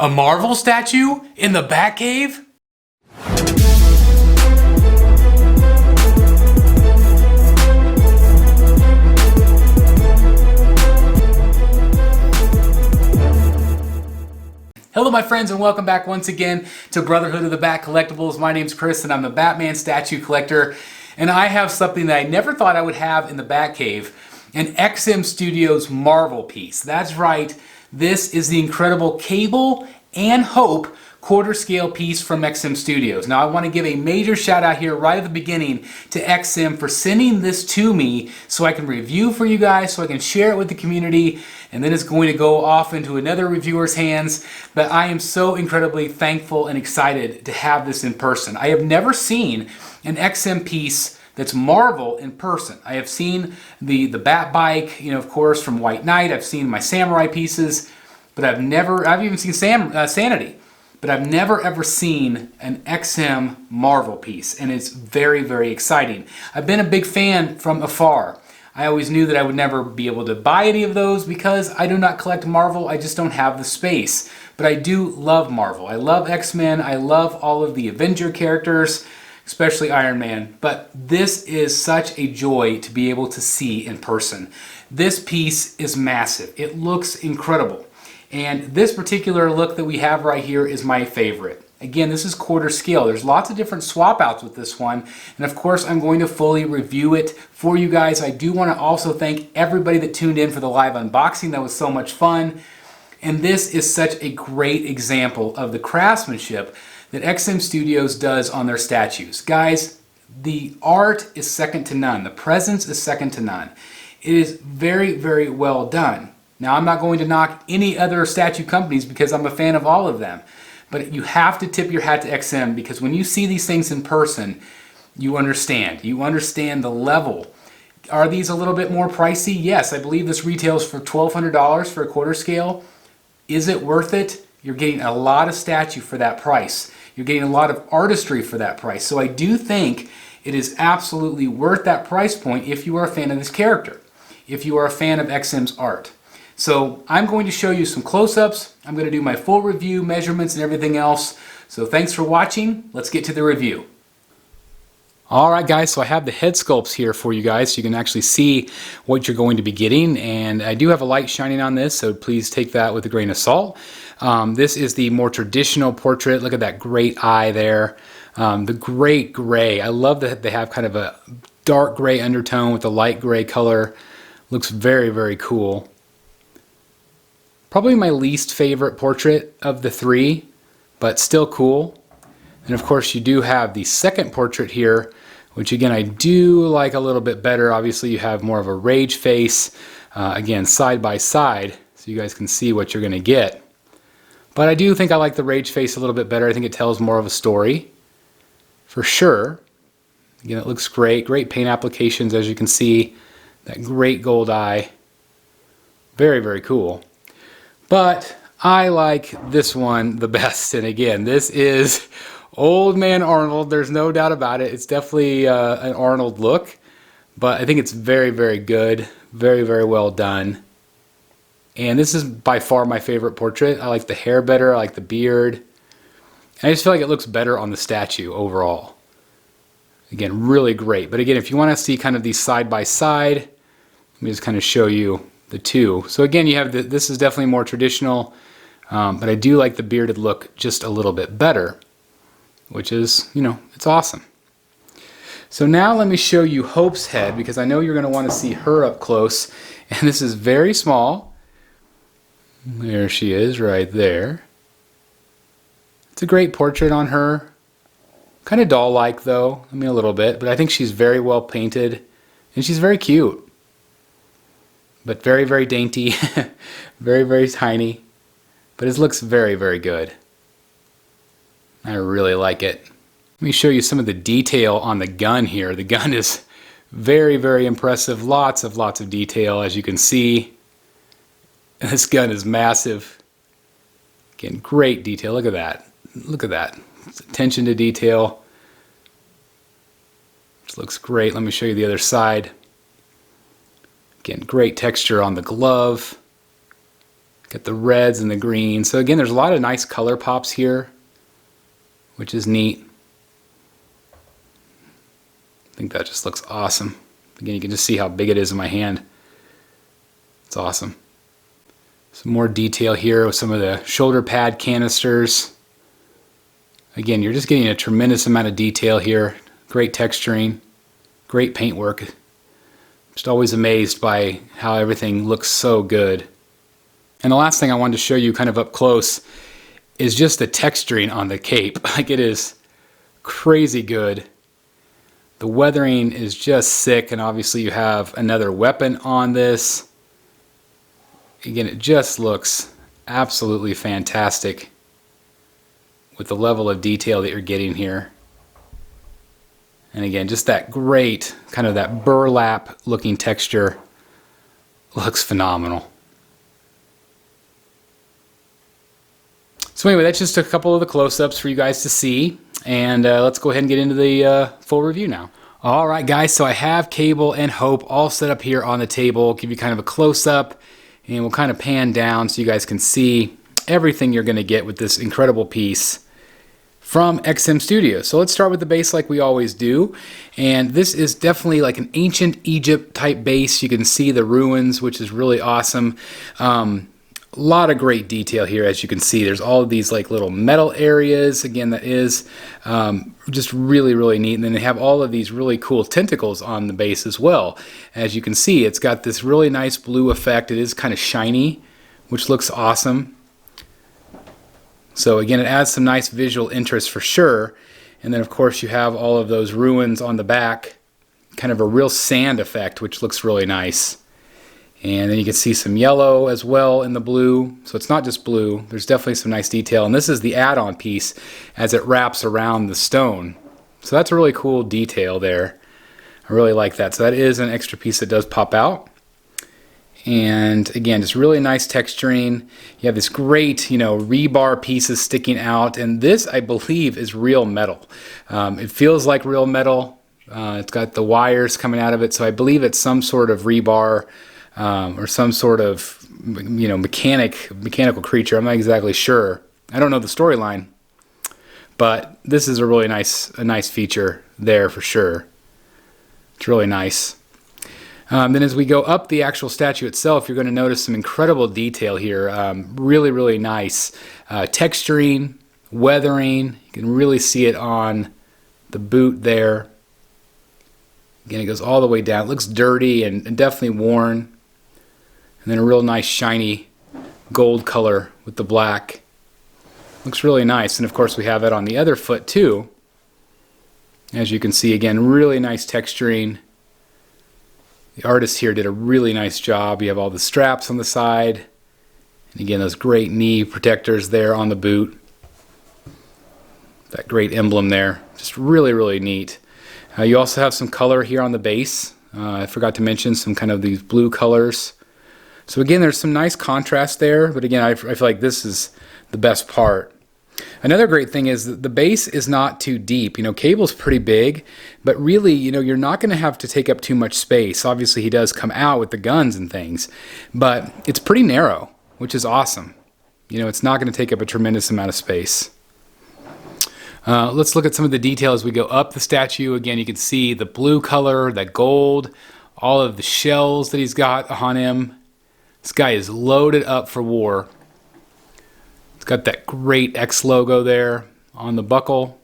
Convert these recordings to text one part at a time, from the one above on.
A Marvel statue in the Batcave? Hello my friends and welcome back once again to Brotherhood of the Bat Collectibles. My name's Chris and I'm the Batman statue collector, and I have something that I never thought I would have in the Batcave, an XM Studios Marvel piece. That's right, this is the incredible Cable and Hope quarter scale piece from XM Studios. Now I want to give a major shout out here right at the beginning to XM for sending this to me so I can review for you guys, so I can share it with the community, and then it's going to go off into another reviewer's hands. But I am so incredibly thankful and excited to have this in person. I have never seen an XM piece that's Marvel in person. I have seen the Bat Bike, you know, of course, from White Knight. I've seen my Samurai pieces, but I've even seen Sanity. But I've never ever seen an XM Marvel piece, and it's very, very exciting. I've been a big fan from afar. I always knew that I would never be able to buy any of those because I do not collect Marvel. I just don't have the space. But I do love Marvel. I love X-Men. I love all of the Avenger characters, especially Iron Man. But this is such a joy to be able to see in person. This piece is massive. It looks incredible. And this particular look that we have right here is my favorite. Again, this is quarter scale. There's lots of different swap outs with this one. And of course, I'm going to fully review it for you guys. I do want to also thank everybody that tuned in for the live unboxing. That was so much fun. And this is such a great example of the craftsmanship that XM Studios does on their statues. Guys, the art is second to none. The presence is second to none. It is very, very well done. Now, I'm not going to knock any other statue companies because I'm a fan of all of them. But you have to tip your hat to XM because when you see these things in person, you understand. You understand the level. Are these a little bit more pricey? Yes, I believe this retails for $1,200 for a quarter scale. Is it worth it? You're getting a lot of statue for that price. You're getting a lot of artistry for that price. So I do think it is absolutely worth that price point if you are a fan of this character, if you are a fan of XM's art. So I'm going to show you some close-ups. I'm going to do my full review, measurements, and everything else. So thanks for watching. Let's get to the review. Alright guys, so I have the head sculpts here for you guys so you can actually see what you're going to be getting. And I do have a light shining on this, so please take that with a grain of salt. This is the more traditional portrait. Look at that great eye there. The great gray. I love that they have kind of a dark gray undertone with a light gray color. Looks very, very cool. Probably my least favorite portrait of the three, but still cool. And of course you do have the second portrait here, which again I do like a little bit better. Obviously you have more of a rage face, again side by side, so you guys can see what you're going to get. But I do think I like the rage face a little bit better. I think it tells more of a story, for sure. Again, it looks great. Great paint applications, as you can see. That great gold eye. Very, very cool. But I like this one the best, and again, this is Old Man Arnold. There's no doubt about it. It's definitely an Arnold look, but I think it's very, very good. Very, very well done. And this is by far my favorite portrait. I like the hair better. I like the beard. And I just feel like it looks better on the statue overall. Again, really great. But again, if you want to see kind of these side by side, let me just kind of show you the two. So again, you have this is definitely more traditional, but I do like the bearded look just a little bit better, which is, you know, it's awesome. So now let me show you Hope's head, because I know you're going to want to see her up close, and this is very small. There she is right there. It's a great portrait on her. Kind of doll-like though, I mean a little bit, but I think she's very well painted, and she's very cute. But very, very dainty, very, very tiny, but it looks very, very good. I really like it. Let me show you some of the detail on the gun here. The gun is very, very impressive. Lots of detail, as you can see. And this gun is massive. Again, great detail. Look at that. Look at that. Attention to detail. This looks great. Let me show you the other side. Again, great texture on the glove. Got the reds and the greens. So again, there's a lot of nice color pops here, which is neat. I think that just looks awesome. Again, you can just see how big it is in my hand. It's awesome. Some more detail here with some of the shoulder pad canisters. Again, you're just getting a tremendous amount of detail here. Great texturing, great paintwork. Just always amazed by how everything looks so good. And the last thing I wanted to show you kind of up close is just the texturing on the cape. Like, it is crazy good. The weathering is just sick, and obviously you have another weapon on this. Again, it just looks absolutely fantastic with the level of detail that you're getting here. And again, just that great, kind of that burlap looking texture looks phenomenal. So anyway, that's just a couple of the close-ups for you guys to see. And let's go ahead and get into the full review now. All right, guys, so I have Cable and Hope all set up here on the table. Give you kind of a close-up, and we'll kind of pan down so you guys can see everything you're going to get with this incredible piece from XM Studios. So let's start with the base like we always do. And this is definitely like an ancient Egypt type base. You can see the ruins, which is really awesome. A lot of great detail here, as you can see. There's all of these like little metal areas. Again, that is just really, really neat. And then they have all of these really cool tentacles on the base as well. As you can see, it's got this really nice blue effect. It is kind of shiny, which looks awesome. So again, it adds some nice visual interest for sure. And then of course you have all of those ruins on the back, kind of a real sand effect, which looks really nice. And then you can see some yellow as well in the blue. So it's not just blue. There's definitely some nice detail. And this is the add-on piece as it wraps around the stone. So that's a really cool detail there. I really like that. So that is an extra piece that does pop out. And again, just really nice texturing. You have this great, rebar pieces sticking out. And this, I believe, is real metal. It feels like real metal. It's got the wires coming out of it. So I believe it's some sort of rebar. Or some sort of, mechanical creature. I'm not exactly sure. I don't know the storyline, but this is a really nice feature there for sure. It's really nice. Then as we go up the actual statue itself, you're going to notice some incredible detail here. Really, really nice texturing, weathering. You can really see it on the boot there. Again, it goes all the way down. It looks dirty and definitely worn. And then a real nice shiny gold color with the black. Looks really nice. And of course we have it on the other foot too. As you can see, again, really nice texturing. The artist here did a really nice job. You have all the straps on the side. And again, those great knee protectors there on the boot. That great emblem there. Just really, really neat. You also have some color here on the base. I forgot to mention some kind of these blue colors. So again, there's some nice contrast there, but again, I feel like this is the best part. Another great thing is that the base is not too deep. Cable's pretty big, but really, you're not going to have to take up too much space. Obviously, he does come out with the guns and things, but it's pretty narrow, which is awesome. It's not going to take up a tremendous amount of space. Let's look at some of the detail as we go up the statue. Again, you can see the blue color, that gold, all of the shells that he's got on him. This guy is loaded up for war. It's got that great X logo there on the buckle.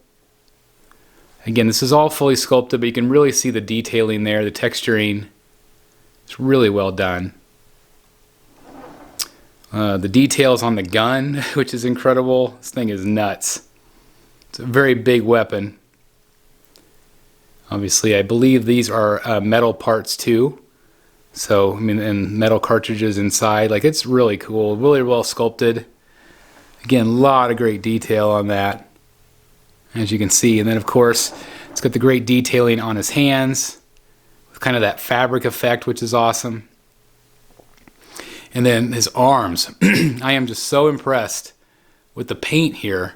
Again, this is all fully sculpted, but you can really see the detailing there, the texturing. It's really well done. The details on the gun, which is incredible. This thing is nuts. It's a very big weapon. Obviously, I believe these are metal parts too. So, and metal cartridges inside. Like, it's really cool. Really well sculpted. Again, a lot of great detail on that, as you can see. And then, of course, it's got the great detailing on his hands with kind of that fabric effect, which is awesome. And then his arms. I am just so impressed with the paint here.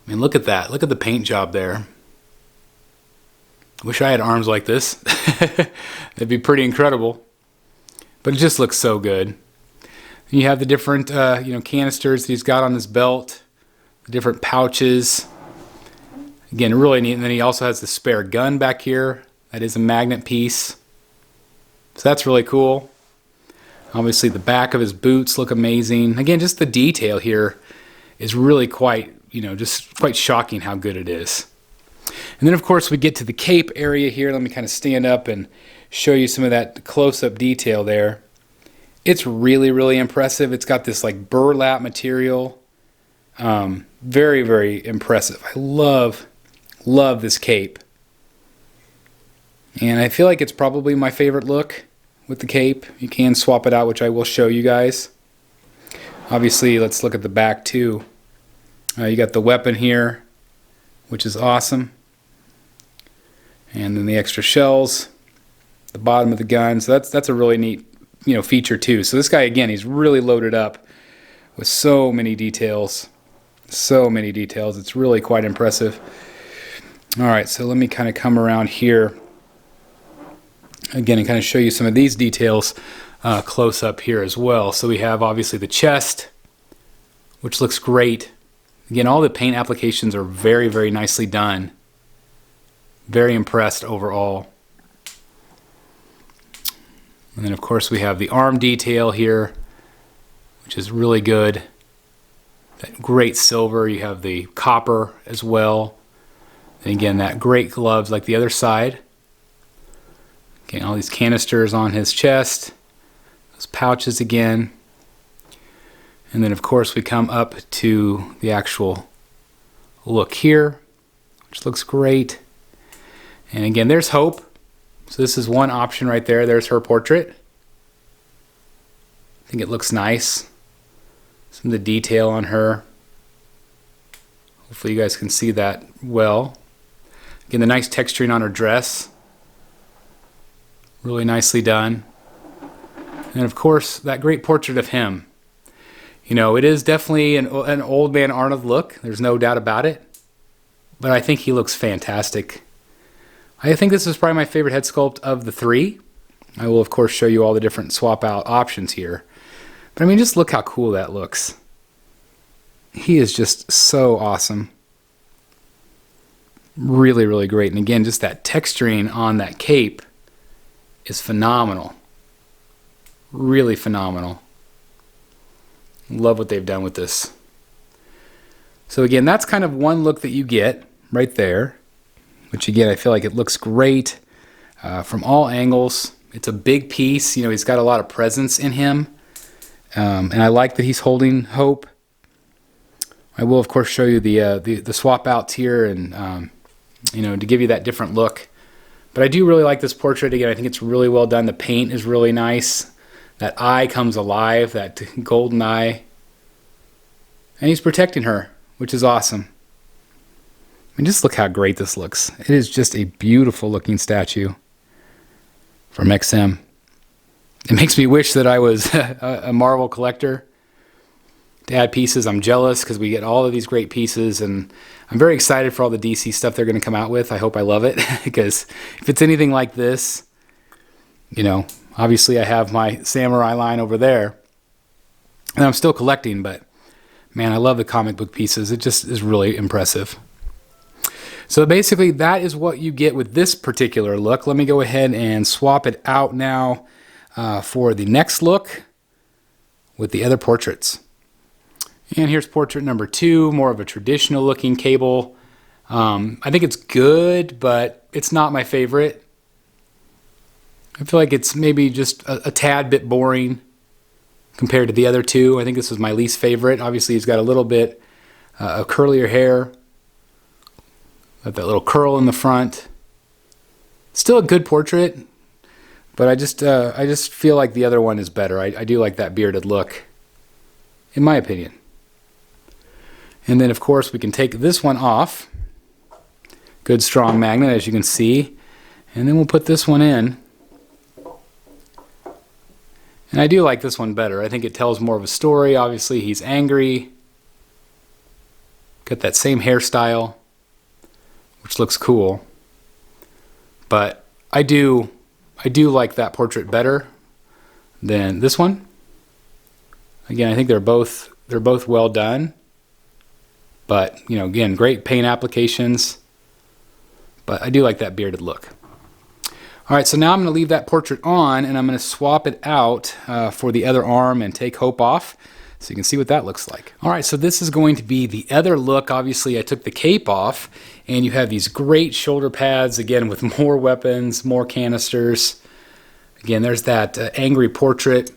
Look at that. Look at the paint job there. Wish I had arms like this. That'd be pretty incredible. But it just looks so good. And you have the different canisters that he's got on his belt, the different pouches. Again, really neat. And then he also has the spare gun back here. That is a magnet piece. So that's really cool. Obviously the back of his boots look amazing. Again, just the detail here is really quite, just quite shocking how good it is. And then of course we get to the cape area here. Let me kind of stand up and show you some of that close-up detail there. It's really, really impressive. It's got this like burlap material. Very, very impressive. I love this cape. And I feel like it's probably my favorite look with the cape. You can swap it out, which I will show you guys. Obviously, let's look at the back too. You got the weapon here, which is awesome. And then the extra shells, the bottom of the gun. So that's a really neat feature too. So this guy, again, he's really loaded up with so many details. So many details. It's really quite impressive. All right, so let me kind of come around here again and kind of show you some of these details close up here as well. So we have obviously the chest, which looks great. Again, all the paint applications are very, very nicely done. Very impressed overall. And then of course we have the arm detail here, which is really good. That great silver. You have the copper as well. And again, that great gloves like the other side. Again, all these canisters on his chest. Those pouches again. And then of course we come up to the actual look here, which looks great. And again, there's Hope. So this is one option right there. There's her portrait. I think it looks nice. Some of the detail on her. Hopefully you guys can see that well. Again, the nice texturing on her dress. Really nicely done. And of course, that great portrait of him. It is definitely an old man Arnold look. There's no doubt about it. But I think he looks fantastic. I think this is probably my favorite head sculpt of the three. I will, of course, show you all the different swap out options here. But I mean, just look how cool that looks. He is just so awesome. Really, really great. And again, just that texturing on that cape is phenomenal. Really phenomenal. Love what they've done with this. So again, that's kind of one look that you get right there. Which again, I feel like it looks great from all angles. It's a big piece. He's got a lot of presence in him. And I like that he's holding Hope. I will, of course, show you the swap outs here and, to give you that different look. But I do really like this portrait. Again, I think it's really well done. The paint is really nice. That eye comes alive, that golden eye. And he's protecting her, which is awesome. I mean, just look how great this looks. It is just a beautiful looking statue from XM. It makes me wish that I was a Marvel collector to add pieces. I'm jealous because we get all of these great pieces, and I'm very excited for all the DC stuff they're going to come out with. I hope I love it because if it's anything like this, obviously I have my samurai line over there, and I'm still collecting, but man, I love the comic book pieces. It just is really impressive. So basically that is what you get with this particular look. Let me go ahead and swap it out now for the next look with the other portraits. And here's portrait number 2, more of a traditional looking Cable. I think it's good, but it's not my favorite. I feel like it's maybe just a tad bit boring compared to the other two. I think this was my least favorite. Obviously he's got a little bit of curlier hair. Got that little curl in the front. Still a good portrait, but I just feel like the other one is better. I do like that bearded look, in my opinion. And then of course we can take this one off. Good strong magnet, as you can see. And then we'll put this one in. And I do like this one better. I think it tells more of a story. Obviously he's angry. Got that same hairstyle, which looks cool. But I do like that portrait better than this one. Again, I think they're both well done. But, you know, again, great paint applications. But I do like that bearded look. All right, so now I'm going to leave that portrait on, and I'm going to swap it out for the other arm and take Hope off, so you can see what that looks like. All right, so this is going to be the other look. Obviously, I took the cape off, and you have these great shoulder pads, again, with more weapons, more canisters. Again, there's that angry portrait.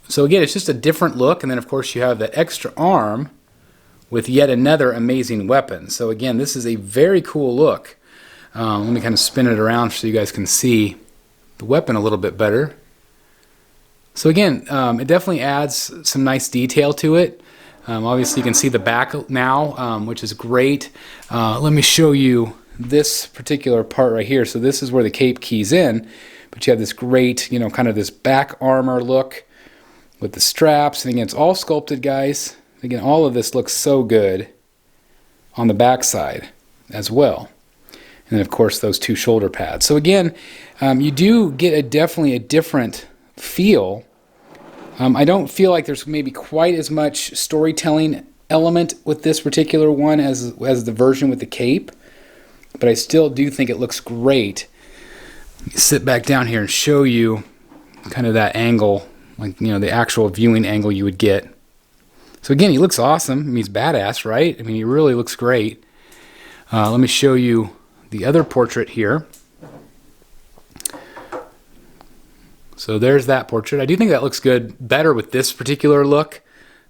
So again, it's just a different look, and then, of course, you have the extra arm with yet another amazing weapon. So again, this is a very cool look. Let me kind of spin it around so you guys can see the weapon a little bit better. So again, it definitely adds some nice detail to it. Obviously you can see the back now, which is great. Let me show you this particular part right here. So this is where the cape keys in, but you have this great, you know, kind of this back armor look with the straps. And again, it's all sculpted, guys. Again, all of this looks so good on the back side as well. And then, of course, those two shoulder pads. So again, you do get definitely a different feel. I don't feel like there's maybe quite as much storytelling element with this particular one as the version with the cape, but I still do think it looks great. Let me sit back down here and show you kind of that angle, like, you know, the actual viewing angle you would get. So again, he looks awesome. I mean, he's badass, right? I mean, he really looks great. Let me show you the other portrait here. So there's that portrait. I do think that looks good, better with this particular look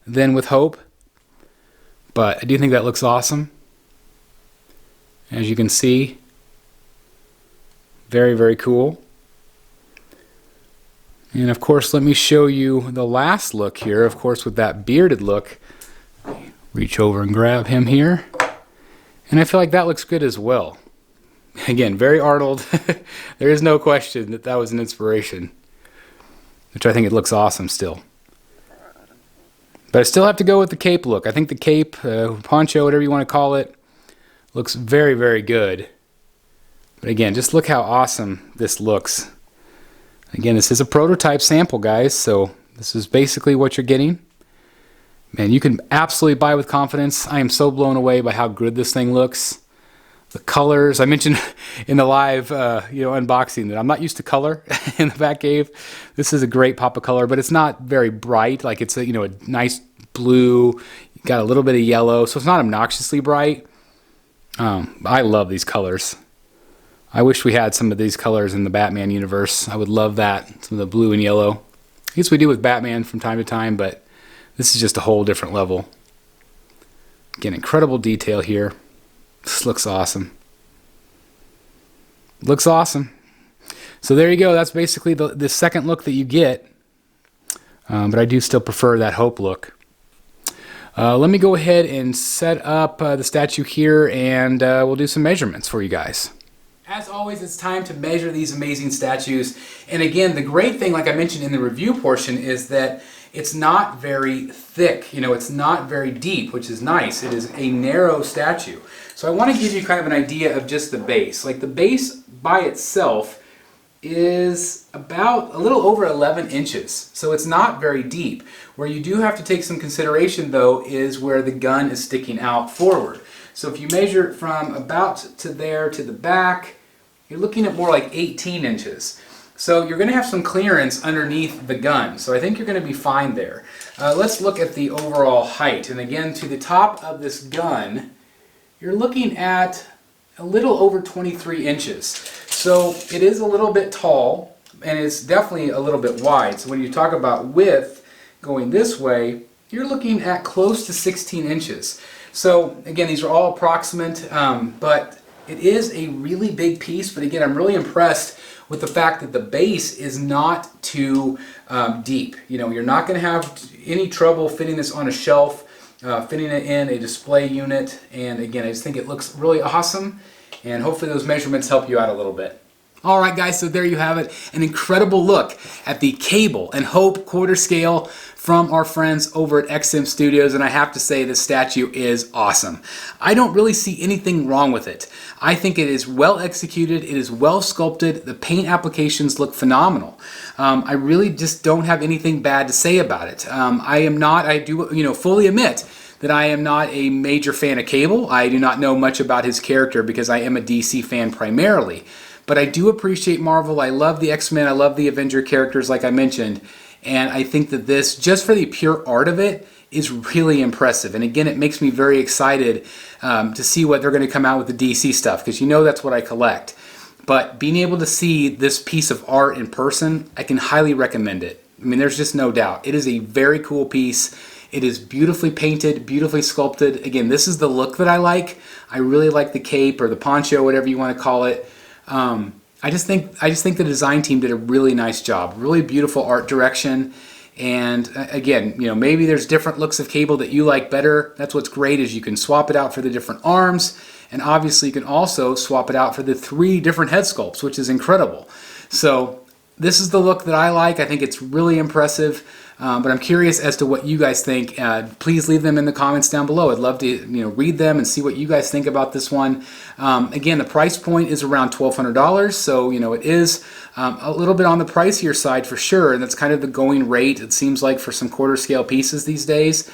than with Hope. But I do think that looks awesome. As you can see, very, very cool. And of course, let me show you the last look here, of course, with that bearded look. Reach over and grab him here. And I feel like that looks good as well. Again, very Arnold. There is no question that that was an inspiration, which I think it looks awesome still. But I still have to go with the cape look. I think the cape, poncho, whatever you want to call it, looks very, very good. But again, just look how awesome this looks. Again, this is a prototype sample, guys, so this is basically what you're getting. Man, you can absolutely buy with confidence. I am so blown away by how good this thing looks. The colors, I mentioned in the live unboxing that I'm not used to color in the Batcave. This is a great pop of color, but it's not very bright. Like, it's a nice blue, got a little bit of yellow, so it's not obnoxiously bright. I love these colors. I wish we had some of these colors in the Batman universe. I would love that, some of the blue and yellow. I guess we do with Batman from time to time, but this is just a whole different level. Again, incredible detail here. This looks awesome. Looks awesome. So there you go. That's basically the second look that you get. But I do still prefer that Hope look. Let me go ahead and set up the statue here, and we'll do some measurements for you guys. As always, it's time to measure these amazing statues. And again, the great thing, like I mentioned in the review portion, is that it's not very thick. It's not very deep, which is nice. It is a narrow statue. So I want to give you kind of an idea of just the base. Like, the base by itself is about a little over 11 inches. So it's not very deep. Where you do have to take some consideration, though, is where the gun is sticking out forward. So if you measure it from about to there to the back, you're looking at more like 18 inches. So you're going to have some clearance underneath the gun. So I think you're going to be fine there. Let's look at the overall height. And again, to the top of this gun, you're looking at a little over 23 inches. So it is a little bit tall, and it's definitely a little bit wide. So when you talk about width going this way, you're looking at close to 16 inches. So again, these are all approximate, but it is a really big piece. But again, I'm really impressed with the fact that the base is not too deep. You're not going to have any trouble fitting this on a shelf, fitting it in a display unit. And again, I just think it looks really awesome, and hopefully those measurements help you out a little bit. All right, guys, so there you have it. An incredible look at the Cable and Hope quarter scale from our friends over at XM Studios, and I have to say this statue is awesome. I don't really see anything wrong with it. I think it is well executed, it is well sculpted, the paint applications look phenomenal. I really just don't have anything bad to say about it. I do fully admit that I am not a major fan of Cable. I do not know much about his character because I am a DC fan primarily. But I do appreciate Marvel. I love the X-Men, I love the Avenger characters like I mentioned. And I think that this, just for the pure art of it, is really impressive. And again, it makes me very excited to see what they're going to come out with the DC stuff, because you know that's what I collect. But being able to see this piece of art in person, I can highly recommend it. I mean, there's just no doubt. It is a very cool piece. It is beautifully painted, beautifully sculpted. Again, this is the look that I like. I really like the cape or the poncho, whatever you want to call it. I just think the design team did a really nice job. Really beautiful art direction. And again, maybe there's different looks of Cable that you like better. That's what's great, is you can swap it out for the different arms, and obviously you can also swap it out for the 3 different head sculpts, which is incredible. So this is the look that I like. I think it's really impressive. But I'm curious as to what you guys think. Please leave them in the comments down below. I'd love to read them and see what you guys think about this one. Again, the price point is around $1,200, so it is a little bit on the pricier side for sure, and that's kind of the going rate, it seems like, for some quarter scale pieces these days.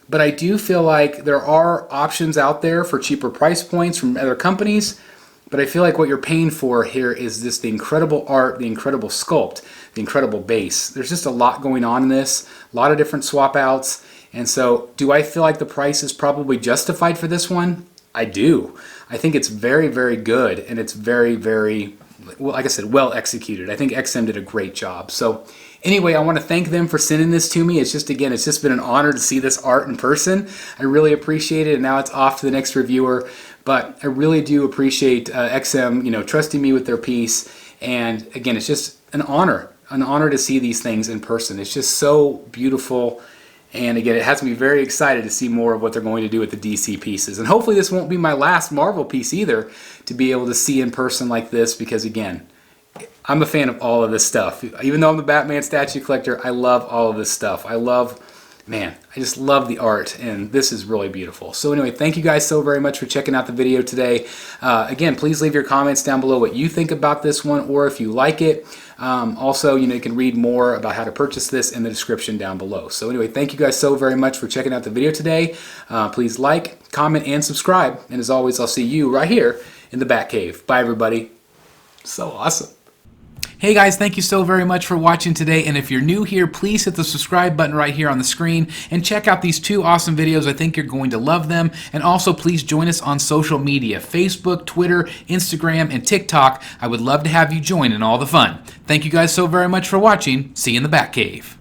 But I do feel like there are options out there for cheaper price points from other companies. But I feel like what you're paying for here is just the incredible art, the incredible sculpt, the incredible base. There's just a lot going on in this, a lot of different swap outs. And so do I feel like the price is probably justified for this one? I do. I think it's very, very good, and it's very, very, well, like I said, well executed. I think XM did a great job. So anyway, I want to thank them for sending this to me. It's just been an honor to see this art in person. I really appreciate it, and now it's off to the next reviewer. But I really do appreciate XM, trusting me with their piece. And again, it's just an honor to see these things in person. It's just so beautiful. And again, it has me very excited to see more of what they're going to do with the DC pieces. And hopefully this won't be my last Marvel piece either, to be able to see in person like this, because again, I'm a fan of all of this stuff. Even though I'm the Batman statue collector, I love all of this stuff. I just love the art, and this is really beautiful. So anyway, thank you guys so very much for checking out the video today. Again, please leave your comments down below what you think about this one, or if you like it. Also, you can read more about how to purchase this in the description down below. So anyway, thank you guys so very much for checking out the video today. Please like, comment, and subscribe. And as always, I'll see you right here in the Batcave. Bye, everybody. So awesome. Hey guys, thank you so very much for watching today, and if you're new here, please hit the subscribe button right here on the screen and check out these 2 awesome videos. I think you're going to love them. And also please join us on social media: Facebook, Twitter, Instagram, and TikTok. I would love to have you join in all the fun. Thank you guys so very much for watching. See you in the Batcave.